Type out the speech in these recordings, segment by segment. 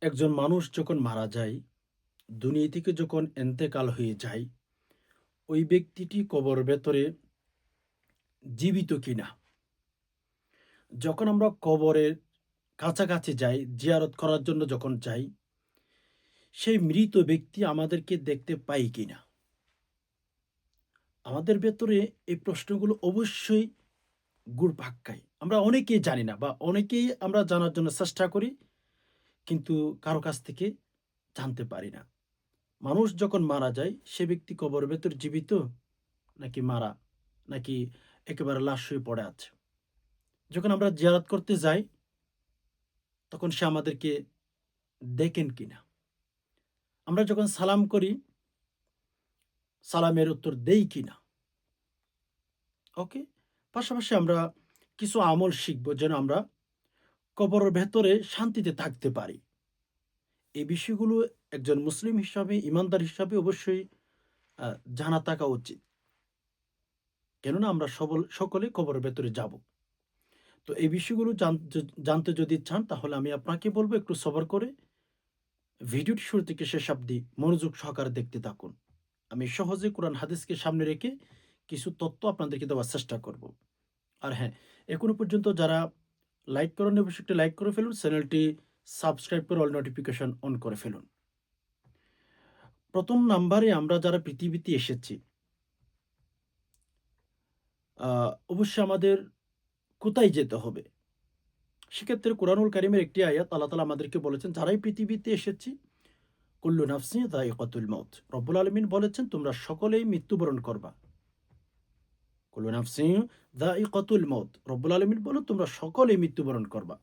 একজন মানুষ যখন মারা যায়, দুনিয়া থেকে যখন এন্তেকাল হয়ে যায়, ওই ব্যক্তিটি কবর ভেতরে জীবিত কিনা। যখন আমরা কবরের কাছাকাছি যাই, জিয়ারত করার জন্য যখন যাই, সেই মৃত ব্যক্তি আমাদেরকে দেখতে পাই কিনা। আমাদের ভেতরে এই প্রশ্নগুলো অবশ্যই ঘুরপাক খায়। আমরা অনেকেই জানি না বা অনেকেই আমরা জানার জন্য চেষ্টা করি, কিন্তু কারো কাছ থেকে জানতে পারি না। মানুষ যখন মারা যায়, সে ব্যক্তি কবরের ভেতর জীবিত নাকি মারা, নাকি একেবারে লাশ হয়ে পড়ে আছে। যখন আমরা জিয়ারত করতে যাই, তখন সে আমাদেরকে দেখেন কিনা। আমরা যখন সালাম করি, সালামের উত্তর দেই কিনা। ওকে? পাশাপাশি আমরা কিছু আমল শিখব যেন আমরা কবরের ভেতরে শান্তিতে থাকতে পারি। এই বিষয়গুলো একজন মুসলিম হিসাবে, ঈমানদার হিসাবে অবশ্যই আ জানা থাকা উচিত। কেননা আমরা সকলে কবরের ভেতরে যাব। তো এই বিষয়গুলো জানতে যদি চান, তাহলে আমি আপনাকে বলব একটু সবর করে ভিডিওটি শুরু থেকে শেষ অবধি মনোযোগ সহকারে দেখতে থাকুন। আমি সহজে কোরআন হাদিসকে সামনে রেখে কিছু তথ্য আপনাদেরকে দেওয়ার চেষ্টা করব। আর হ্যাঁ, এখনো পর্যন্ত যারা লাইক করেননি, অবশ্যই একটি লাইক করে ফেলুন। চ্যানেলটি সাবস্ক্রাইব করে অল নোটিফিকেশন অন করে ফেলুন। ১ম নাম্বারে আমরা যারা পৃথিবীতে এসেছি, আ অবশ্যই আমাদের কোথায় যেতে হবে? সেক্ষেত্রে কোরআনুল কারীমের একটি আয়াত আল্লাহ তাআলা আমাদেরকে বলেছেন, যারাই পৃথিবীতে এসেছি, কুল্লু নাফসিন যায়িকাতুল মাউত। রব্বুল আলামিন বলেছেন, তোমরা সকলেই মৃত্যুবরণ করবা। কুল্লু নাফসিন যায়িকাতুল মাউত। রব্বুল আলামিন বলেন, তোমরা সকলেই মৃত্যুবরণ করবা।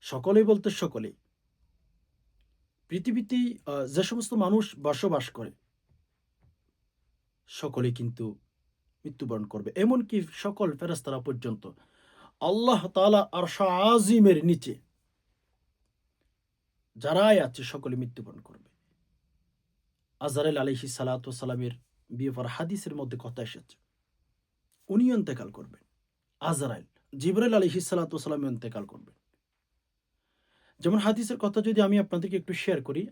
সকলেই বলতে সকলেই। পৃথিবীতেই যে সমস্ত মানুষ বসবাস করে, সকলেই কিন্তু মৃত্যুবরণ করবে। এমনকি সকল ফেরেশতারা পর্যন্ত। আল্লাহ তাআলা আরশ আজিমের নিচে যারাই আছে সকলে মৃত্যুবরণ করবে। আজরাইল আলাইহিস সালাতু ওয়াস সালামের ব্যাপারে হাদিসের মধ্যে কথা এসেছে। উনিও ইন্তেকাল করবেন। আজরাইল, জিবরাইল আলাইহিস সালাতু ওয়াস সালামও ইন্তেকাল করবেন। যেমন হাদিসের কথা যদি আমি আপনাদেরকে একটু শেয়ার করি,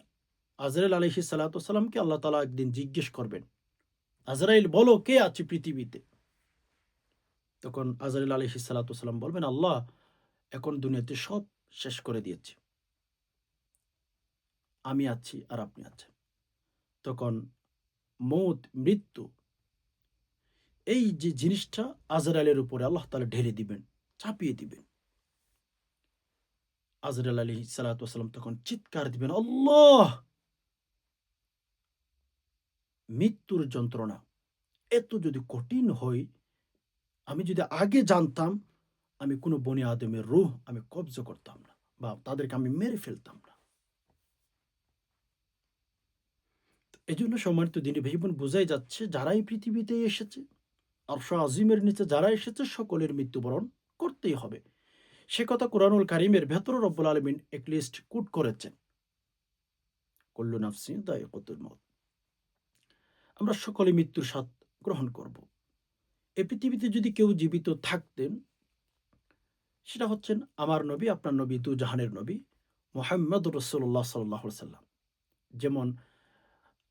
আজরাইল আলাইহিস সালাতু ওয়াস সালামকে আল্লাহ তাআলা একদিন জিজ্ঞেস করবেন, আজরাইল বলো কে আছে পৃথিবীতে? তখন আজরাইল আলাইহিস সালাতু ওয়াস সালাম বলবেন, আল্লাহ এখন দুনিয়াতে সব শেষ করে দিয়েছি। আমি আছি আর আপনি আছেন। তখন মউত, মৃত্যু, এই যে জিনিসটা আজরাইলের উপরে আল্লাহ তাআলা ঢেলে দিবেন, চাপিয়ে দিবেন। আজরাইল আলাইহিস সালাতু ওয়াস সালাম তখন চিৎকার দিবেন, আল্লাহ! মৃত্যুর যন্ত্রণা এত যদি কঠিন হয়, আমি যদি আগে জানতাম, আমি কোন বনি আদমের রূহ আমি কব্জ করতাম না বা তাদেরকে আমি মেরে ফেলতাম না। এজন্য সম্মানিত দ্বীনি ভাই-বোন, বোঝাই যাচ্ছে যারাই পৃথিবীতে এসেছে, আরশ আজিমের নিচে যারা এসেছে সকলের মৃত্যুবরণ করতেই হবে। সে কথা কোরআনুল কারীমের ভেতরে রব্বুল আলামিন এক লিস্ট কোট করেছেন। কুল্লু নাফসিন যায়িকাতুল মাউত। আমরা সকলে মৃত্যুর স্বাদ গ্রহণ করব। এই পৃথিবীতে যদি কেউ জীবিত থাকতেন, সেটা হচ্ছেন আমার নবী, আপনার নবী, দু জাহানের নবী মুহাম্মদুর রাসূলুল্লাহ সাল্লাল্লাহু আলাইহি সাল্লাম। যেমন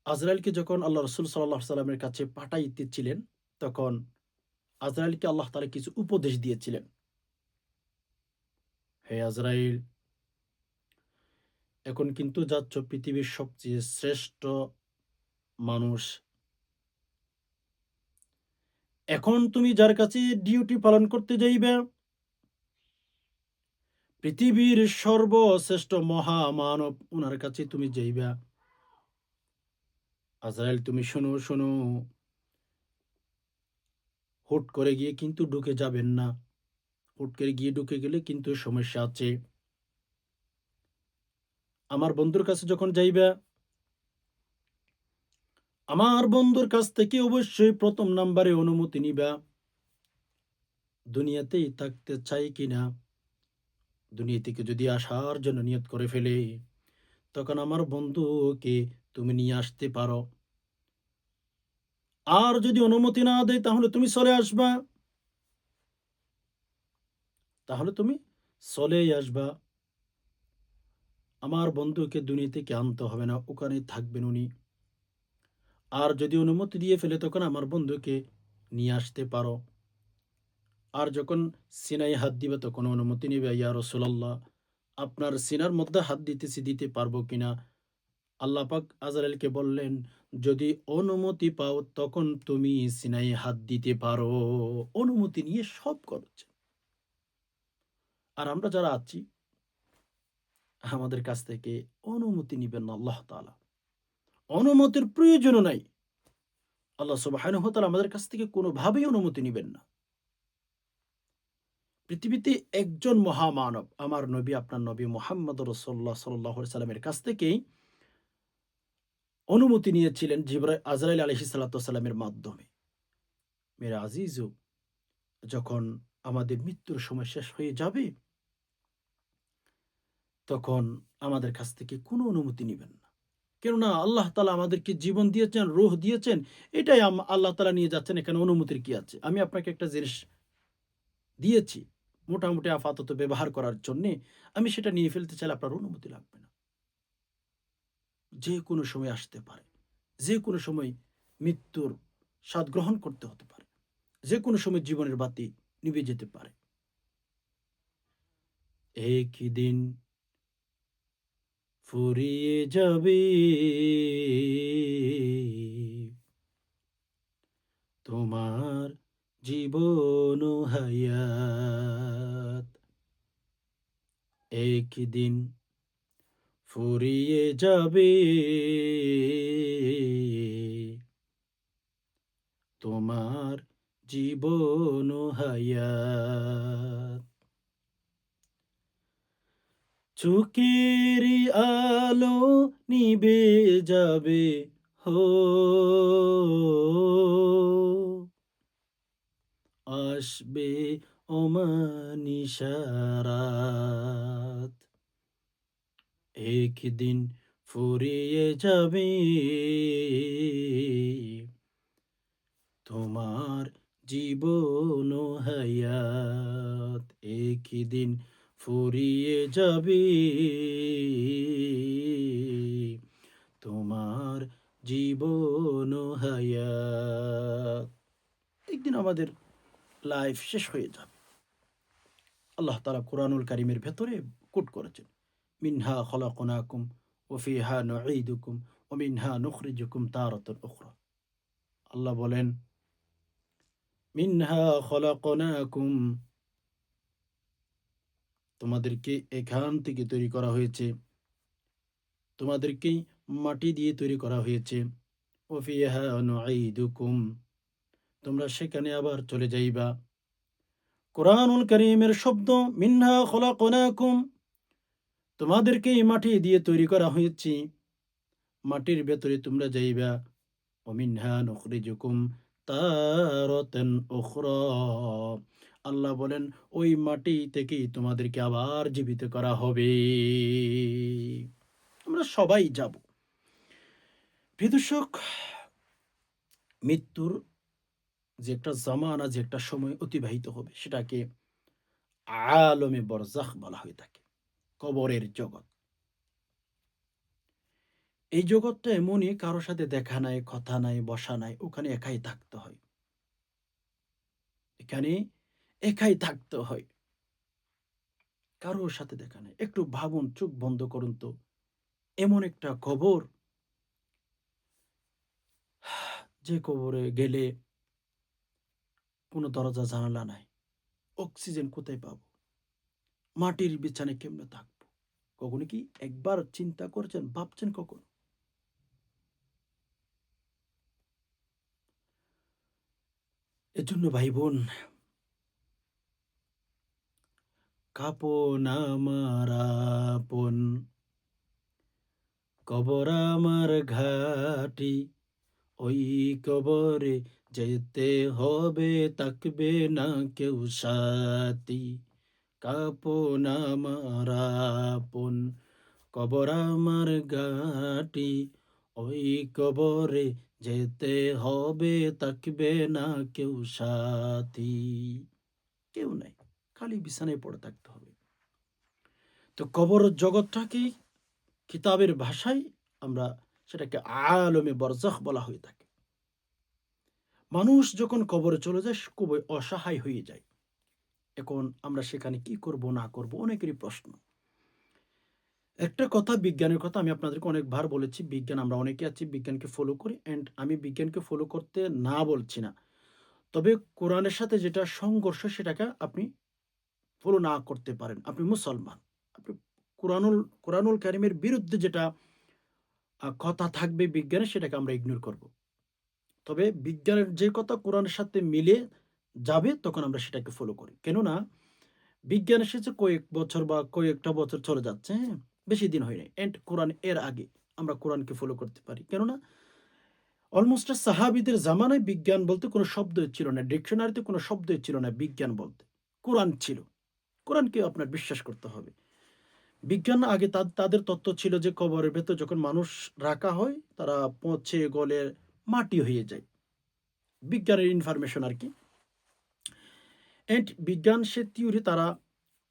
আজরাইলকে যখন আল্লাহ রাসূল সাল্লাল্লাহু আলাইহি সাল্লামের কাছে পাঠাইতেছিলেন, তখন আজরাইলকে আল্লাহ তাআলা কিছু উপদেশ দিয়েছিলেন। হে আজরাইল, এখন কিন্তু যাচ্ছ পৃথিবীর সবচেয়ে শ্রেষ্ঠ মানুষ। এখন তুমি যার কাছে ডিউটি পালন করতে যাইবে, পৃথিবীর সর্বশ্রেষ্ঠ মহামানব উনার কাছে তুমি যাইবা। আজরাইল তুমি শোনো, শোনো, হুট করে গিয়ে কিন্তু ঢুকে যাবেন না। হুট করে গিয়ে ঢুকে গেলে কিন্তু সমস্যা আছে। আমার বন্ধুর কাছে যখন যাইবা, আমার বন্ধুর কাছ থেকে অবশ্যই ১ম নাম্বারে অনুমতি নিবা। দুনিয়াতেই থাকতে চাই কিনা? দুনিয়া থেকে যদি আসার জন্য নিয়ত করে ফেলে, তখন আমার বন্ধুকে তুমি নিয়ে আসতে পারো। আর যদি অনুমতি না দেয়, তাহলে তুমি চলে আসবা। তাহলে তুমি চলেই আসবা। আমার বন্ধুকে দুনিয়া থেকে আনতে হবে না, ওখানেই থাকবেন উনি। আর যদি অনুমতি দিয়ে ফেলে তখন আমার বন্ধুকে নিয়ে আসতে পারো। আর যখন সিনায় হাত দিবে তখন অনুমতি নিবে, ইয়া রাসূলুল্লাহ আপনার সিনার মধ্যে হাত দিতেছি, দিতে পারবো কিনা? আল্লাহ পাক আজরাইলকে বললেন, যদি অনুমতি পাও তখন তুমি সিনায় হাত দিতে পারো। অনুমতি নিয়ে সব করেছে। আর আমরা যারা আছি আমাদের কাছ থেকে অনুমতি নিবেন না আল্লাহ তাআলা। অনুমতির প্রয়োজনও নাই। আল্লাহ সুবহানাহু ওয়া তাআলা আমাদের কাছ থেকে কোনোভাবেই অনুমতি নিবেন না। পৃথিবীতে একজন মহামানব আমার নবী, আপনার নবী মুহাম্মদ রাসূলুল্লাহ সাল্লাল্লাহু আলাইহি সাল্লামের কাছ থেকেই অনুমতি নিয়েছিলেন আজরাইল আলাইহিস সালাতু ওয়াস সালামের মাধ্যমে। মেরে আজিজু, যখন আমাদের মৃত্যুর সময় শেষ হয়ে যাবে, তখন আমাদের কাছ থেকে কোনো অনুমতি নিবেন না। কেননা আল্লাহ তাআলা আমাদেরকে জীবন দিয়েছেন, রূহ দিয়েছেন, এটাই আল্লাহ তাআলা নিয়ে যাচ্ছেন, এখানে অনুমতির কি আছে? আমি আপনাকে একটা জিনিস দিয়েছি, মোটামুটি আপাতত ব্যবহার করার জন্যে, আমি সেটা নিয়ে ফেলতে চাইলে আপনার অনুমতি লাগবে না। যেকোনো সময় আসতে পারে। যেকোনো সময় মৃত্যুর স্বাদ গ্রহণ করতে হতে পারে। যেকোনো সময় জীবনের বাতি নিভে যেতে পারে। একই দিন ফুরিয়ে যাবে তোমার জীবন ও হায়াত। একদিন ফুরিয়ে যাবে তোমার জীবন ও হায়াত। চোখের আলো নিবে যাবে হো, আসবে অমানিশা রাত। একদিন ফুরিয়ে যাবে তোমার জীবন ও হায়াত। একদিন ফুরিয়ে যাবে তোমার জীবন ও হায়াত। একদিন আমাদের লাইফ শেষ হয়ে যাবে। আল্লাহ তাআলা কুরআনুল কারীমের ভেতরে কোট করেছেন, মিনহা খলাকনাকুম ওয়া ফিহা নুঈদুকুম ওয়া মিনহা নুখরিজুকুম তারাতান উখরা। আল্লাহ বলেন, মিনহা খলাকনাকুম, তোমাদেরকে এখান থেকে তৈরি করা হয়েছে, তোমাদেরকে মাটি দিয়ে তৈরি করা হয়েছে। ওয়া ফিহা নুঈদুকুম, তোমরা সেখানে আবার চলে যাইবা। কুরআনুল কারীমের শব্দ মিনহা খলাকনাকুম, তোমাদেরকে এই মাটি দিয়ে তৈরি করা হয়েছে, মাটির ভেতরে তোমরা যাইবা। ওমিনহা নুখরিজুকুম তারাতান উখরা, আল্লাহ বলেন ওই মাটি থেকেই তোমাদেরকে আবার জীবিত করা হবে। আমরা সবাই যাব। প্রিয় দর্শক, মৃত্যুর যে একটা জামানা, যে একটা সময় অতিবাহিত হবে, সেটাকে আলমে বরজাখ বলা হয়ে থাকে, কবরের জগৎ। এই জগৎটা এমনই, কারো সাথে দেখা নাই, কথা নাই, বসা নাই, ওখানে একাই থাকতে হয়। এখানে একাই থাকতে হয়। কারোর সাথে দেখা নাই। একটু ভাবুন, চোখ বন্ধ করুন তো। এমন একটা কবর, যে কবরে গেলে কোনো দরজা জানালা নাই। অক্সিজেন কোথায় পাবো? মাটির বিছানায় কেমনে থাকবো? কখনো কি একবার চিন্তা করেছেন, ভাবছেন কখনো? এজন্য ভাই বোন, কাপন আমার আপন, কবর আমার ঘাঁটি, ওই কবরে যেতে হবে, থাকবে না কেউ সাথী। কাপন আমার আপন, কবর আমার ঘাঁটি, ওই কবরে যেতে হবে, থাকবে না কেউ সাথী। কেউ নাই, খালি বিছানায় পড়ে থাকতে হবে। তো কবর জগৎটা কি? কিতাবের ভাষায় আমরা সেটাকে আলমে বরজাখ বলা হয়ে থাকে। মানুষ যখন কবরে চলে যায় খুবই অসহায় হয়ে যায়। এখন আমরা সেখানে কি করব না করব অনেকেরই প্রশ্ন। একটা কথা, বিজ্ঞানের কথা আমি আপনাদেরকে অনেকবার বলেছি। বিজ্ঞান, আমরা অনেকে আছি বিজ্ঞানকে ফলো করি, অ্যান্ড আমি বিজ্ঞানকে ফলো করতে না বলছি না। তবে কোরআনের সাথে যেটা সংঘর্ষ সেটাকে আপনি ফলো না করতে পারেন। আপনি মুসলমান। আপনি কোরআনুল কোরআনুল কারীমের বিরুদ্ধে যেটা কথা থাকবে বিজ্ঞানের, সেটাকে আমরা ইগনোর করব। তবে বিজ্ঞানের যে কথা কোরআনের সাথে মিলে যাবে তখন আমরা সেটাকে ফলো করি। কেননা বিজ্ঞান এসেছে কয়েক বছর বা কয়েকটা বছর চলে যাচ্ছে, হ্যাঁ? বেশি দিন হয় নাই। অ্যান্ড কোরআন এর আগে আমরা কোরআনকে ফলো করতে পারি। কেননা অলমোস্ট সাহাবীদের জামানায় বিজ্ঞান বলতে কোনো শব্দই ছিল না। ডিকশনারিতে কোনো শব্দই ছিল না বিজ্ঞান বলতে। কোরআন ছিল। কোরআনকে আপনার বিশ্বাস করতে হবে। বিজ্ঞান আগে তাদের তত্ত্ব ছিল যে কবরের ভেতর যখন মানুষ রাখা হয় তারা পচে গলে মাটি হয়ে যায়। বিজ্ঞানের ইনফরমেশন আরকি। অ্যান্ড বিজ্ঞান সে থিওরি তারা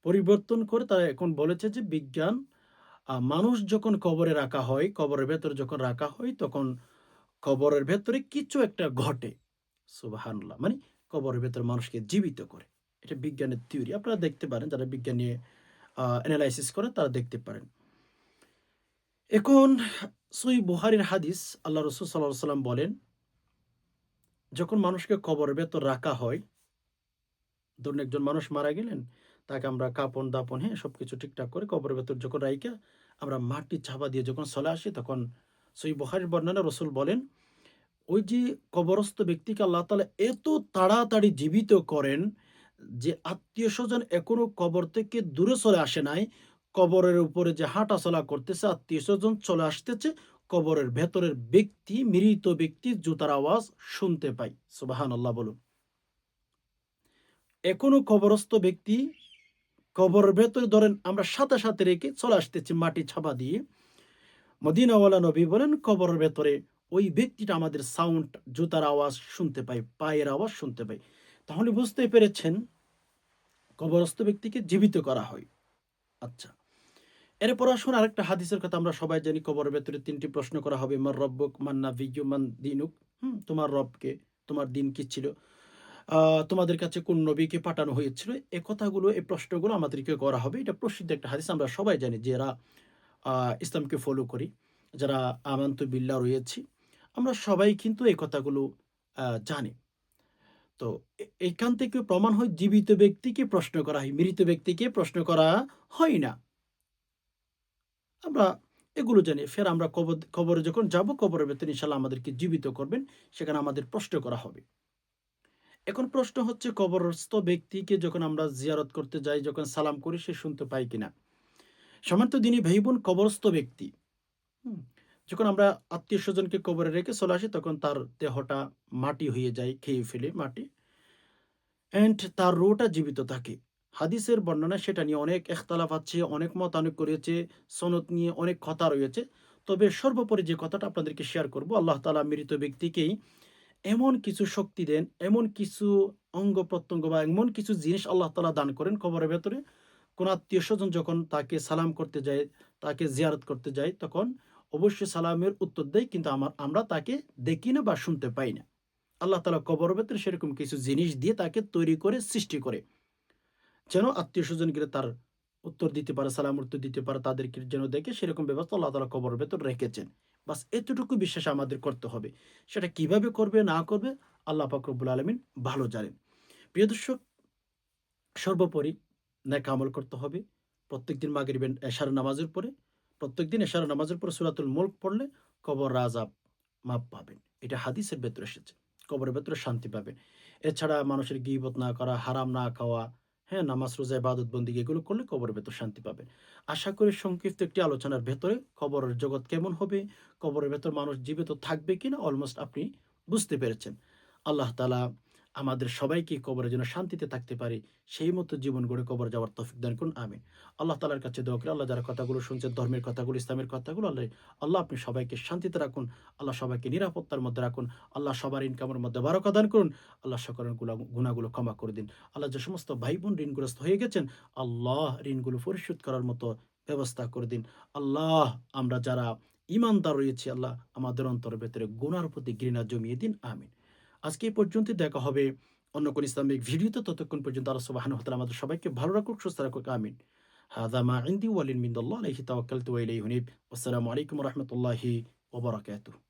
পরিবর্তন করে তারা এখন বলেছে যে বিজ্ঞান মানুষ যখন কবরে রাখা হয়, কবরের ভেতরে যখন রাখা হয় তখন কবরের ভেতরে কিছু একটা ঘটে। সুবহানাল্লাহ! মানে কবরের ভেতরে মানুষকে জীবিত করে। এটা বিজ্ঞানের থিওরি। আপনারা দেখতে পারেন, যারা বিজ্ঞান নিয়ে এনালাইসিস করেন তারা দেখতে পারেন। এখন সহিহ বুখারীর হাদিস, আল্লাহ রাসূল সাল্লাল্লাহু আলাইহি ওয়াসাল্লাম বলেন, যখন মানুষকে কবরের ভেতর রাখা হয়, ধরুন একজন মানুষ মারা গেলেন, তাকে আমরা কাপন-দাপন, হ্যাঁ? সবকিছু ঠিকঠাক করে কবরের ভেতর যখন রাইখা আমরা মাটি চাপা দিয়ে যখন চলে আসি, তখন সহিহ বুখারীর বর্ণনা রাসূল বলেন, ওই যে কবরস্থ ব্যক্তিকে আল্লাহ তাআলা এত তাড়াতাড়ি জীবিত করেন যে আত্মীয়স্বজন এখনো কবর থেকে দূরে চলে আসে নাই। কবরের উপরে যে হাঁটাচলা করতেছে, আত্মীয়স্বজন চলে আসতেছে, কবরের ভেতরের ব্যক্তি, মৃত ব্যক্তির জুতার আওয়াজ শুনতে পায়। সুবহানাল্লাহ বলুন। এখনো কবরস্থ ব্যক্তি কবরের ভেতরে ধরেন আমরা সাথে, সাথে রেখে চলে আসতেছি মাটি চাপা দিয়ে। মদিনাওয়ালা নবী বলেন, কবরের ভেতরে ওই ব্যক্তিটা আমাদের সাউন্ড, জুতার আওয়াজ শুনতে পায়, পায়ের আওয়াজ শুনতে পায়। তাহলে বুঝতেই পেরেছেন কবরস্থ ব্যক্তিকে জীবিত করা হয়। আচ্ছা। এরপর আসুন আরেকটা হাদিসের কথা আমরা সবাই জানি। কবরের ভেতরে ৩ টি প্রশ্ন করা হবে। মান রব্বুক, মান নাবিয়্যু, মান দীনুক। তোমার রব কে? তোমার দিন কি ছিল? আ তোমাদের কাছে কোন নবীকে পাঠানো হয়েছিল? এ কথাগুলো, এই প্রশ্নগুলো আমাদেরকে করা হবে। এটা প্রসিদ্ধ একটা হাদিস। আমরা সবাই জানি যারা আ ইসলামকে ফলো করি, যারা আমানতু বিল্লাহ রয়েছি। আমরা সবাই কিন্তু এই কথাগুলো জানি। তো এখান থেকে প্রমাণ হয় জীবিত ব্যক্তিকে প্রশ্ন করা হয়, মৃত ব্যক্তিকে প্রশ্ন করা হয় না। আমরা এগুলো জানি। ফের আমরা কবরে যখন যাব, কবরের ভেতরে ইনশাআল্লাহ আমাদেরকে জীবিত করবেন। সেখানে আমাদের প্রশ্ন করা হবে। এখন প্রশ্ন হচ্ছে, কবরস্থ ব্যক্তিকে যখন আমরা জিয়ারত করতে যাই, যখন সালাম করি, সে শুনতে পায় কিনা? সম্মানিত দিনী ভাই-বোন, কবরস্থ ব্যক্তি, হুম? যখন আমরা আত্মীয়স্বজনকে কবরে রেখে চলে আসি, তখন তার দেহটা মাটি হয়ে যায়, খেয়ে ফেলে মাটি। অ্যান্ড তার রূহটা জীবিত থাকে। হাদিসের বর্ণনায় সেটা নিয়ে অনেক ইখতিলাফ আছে, অনেক মতানৈক্য করেছে, সনদ নিয়ে অনেক কথা রয়েছে। তবে সর্বোপরি যে কথাটা আপনাদেরকে শেয়ার করব, আল্লাহ তাআলা মৃত ব্যক্তিকেই এমন কিছু শক্তি দেন, এমন কিছু অঙ্গ-প্রত্যঙ্গ বা এমন কিছু জিনিস আল্লাহ তাআলা দান করেন কবরের ভেতরে। কোন আত্মীয়স্বজন যখন তাকে সালাম করতে যায়, তাকে জিয়ারত করতে যায়, তখন অবশ্যই সালামের উত্তর দেয়। কিন্তু আমরা তাকে দেখি না বা শুনতে পাই না। আল্লাহ তাআলা কবরের ভেতরে সেরকম কিছু জিনিস দিয়ে তাকে তৈরি করে, সৃষ্টি করে। যেন আত্মীয়স্বজন গেলে তার উত্তর দিতে পারে, সালাম উত্তর দিতে পারে, তাদেরকে যেন দেখে, সেরকম ব্যবস্থা আল্লাহ তাআলা কবরের ভেতর রেখেছেন। বাস এতটুকু বিশ্বাস আমাদের করতে হবে। সেটা কিভাবে করবে না করবে আল্লাহ পাক রব্বুল আলামিন ভালো জানেন। প্রিয় দর্শক, সর্বোপরি নেক আমল করতে হবে। প্রত্যেকদিন মাগরিবের এশার নামাজের পরে, প্রত্যেকদিন এশার নামাজের পরে সূরাতুল মুলক পড়লে কবর আযাব মাপ পাবেন। এটা হাদিসের ভেতরে এসেছে। কবরের ভেতরে শান্তি পাবেন। এছাড়া মানুষের গীবত না করা, হারাম না খাওয়া, হ্যাঁ? নামাজ, রোজা, ইবাদত বন্দেগী এগুলো করলে কবরের ভেতর শান্তি পাবেন। আশা করি সংক্ষিপ্ত একটি আলোচনার ভেতরে কবরের জগৎ কেমন হবে, কবরের ভেতর মানুষ জীবিত থাকবে কিনা অলমোস্ট আপনি বুঝতে পেরেছেন। আল্লাহ তাআলা আমাদের সবাইকে কবরে যেন শান্তিতে থাকতে পারি, সেই মতো জীবন গড়ে কবরে যাওয়ার তৌফিক দান করুন। আমিন। আল্লাহ তাআলার কাছে দোয়া করি, আল্লাহ যারা কথাগুলো শুনছেন, ধর্মের কথাগুলো, ইসলামের কথাগুলো, আল্লাহ আপনি সবাইকে শান্তিতে রাখুন। আল্লাহ সবাইকে নিরাপত্তার মধ্যে রাখুন। আল্লাহ সবার ইনকামের মধ্যে বারাকা দান করুন। আল্লাহ সকলের গুনাহগুলো ক্ষমা করে দিন। আল্লাহ যে সমস্ত ভাই-বোন ঋণগ্রস্ত হয়ে গেছেন, আল্লাহ ঋণগুলো পরিশোধ করার মতো ব্যবস্থা করে দিন। আল্লাহ, আমরা যারা ঈমানদার রয়েছি আল্লাহ আমাদের অন্তরের ভেতরে গুনার প্রতি ঘৃণা জমিয়ে দিন। আমিন। আজকে এই পর্যন্তই, দেখা হবে অন্য কোন ইসলামিক ভিডিওতে। ততক্ষণ পর্যন্ত আল্লাহ সুবহানাহু ওয়া তাআলা আমাদের সবাইকে ভালো রাখুক, সুস্থ রাখুক। আমিন। হাযা মা ইনদি ওয়া লিল মিনাল্লাহ আলাইহি তাওয়াক্কালতু ওয়া ইলাইহি উনীব। আসসালামু আলাইকুম ওয়া রাহমাতুল্লাহি ওয়া বারাকাতুহু।